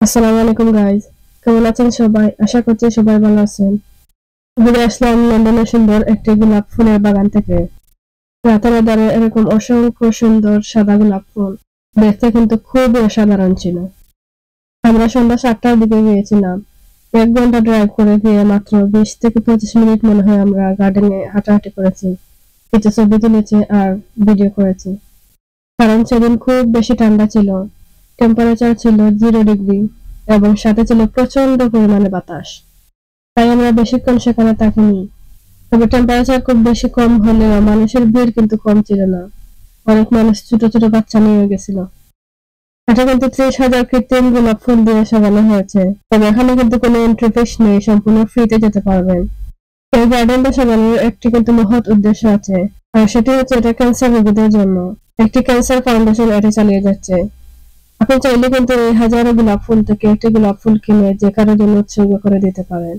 আসসালামু আলাইকুম গাইজ, কেমন আছেন সবাই? আশা করছি সবাই ভালো আছেন। ঘুরে আসলাম লন্ডনের সুন্দর একটি গোলাপ ফুলের বাগান থেকে। রাতের আধারে এরকম অসংখ্য সুন্দর সাদা গোলাপ ফুল দেখতে কিন্তু খুবই অসাধারণ ছিল। আমরা সন্ধ্যা 7টার দিকে গিয়েছিলাম। 1 ঘন্টা ড্রাইভ করে গিয়ে মাত্র 20 থেকে 25 মিনিট মনে হয় আমরা গার্ডেনে হাঁটাহাঁটি করেছি, কিছু ছবি তুলেছি আর ভিডিও করেছি। কারণ সেদিন খুব বেশি ঠান্ডা ছিল, টেম্পারেচার ছিল 0 ডিগ্রি এবং সাথে ছিল প্রচন্ড পরিমাণে বাতাস। তাই আমরা বেশিক্ষণ সেখানে থাকিনি। তবে টেম্পারেচার খুব বেশি কম হলেও মানুষের ভিড় কিন্তু কম ছিল না। অনেক মানুষ ছোট ছোট বাচ্চা নিয়ে গেছিল। এটা কিন্তু 30,000 কৃত্রিম গোলাপ ফুল দিয়ে সাজানো হয়েছে। তবে এখানে কিন্তু কোনো এন্ট্রি ফিস নেই, সম্পূর্ণ ফ্রিতে যেতে পারবেন। এই গার্ডেনটা সাজানোর একটি কিন্তু মহৎ উদ্দেশ্য আছে, আর সেটি হচ্ছে এটা ক্যান্সার রোগীদের জন্য। একটি ক্যান্সার ফাউন্ডেশন এটা চালিয়ে যাচ্ছে। আপনি চাইলে কিন্তু এই হাজারো গোলাপ ফুল থেকে একটি গোলাপ ফুল কিনে যে কারোর জন্য উৎসর্গ করে দিতে পারেন।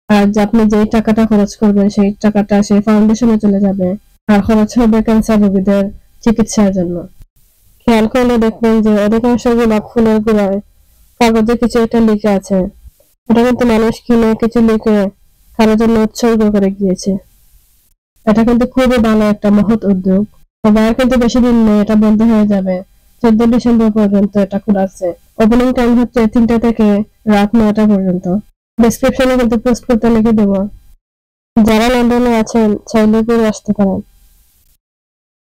আর যে আপনি যেই টাকাটা খরচ করবেন সেই টাকাটা সেই ফাউন্ডেশনে চলে যাবে, আর খরচ হবে ক্যান্সার রোগীদের চিকিৎসার জন্য। খেয়াল করলে দেখবেন যে অধিকাংশ গোলাপ ফুলের গোড়ায় কাগজে কিছু একটা লিখে আছে। এটা কিন্তু মানুষ কিনে কিছু লিখে কারোর জন্য উৎসর্গ করে গিয়েছে। এটা কিন্তু খুবই ভালো একটা মহৎ উদ্যোগ। তবে আর কিন্তু বেশি দিন নেই, এটা বন্ধ হয়ে যাবে। 14 ডিসেম্বর পর্যন্ত এটা খোলা আছে। ওপেনিং টাইম হচ্ছে 3টা থেকে রাত 9টা পর্যন্ত। ডেসক্রিপশনে কিন্তু পোস্ট করতে লিখে দেবো। যারা লন্ডনে আছেন চাইলে করে আসতে পারেন।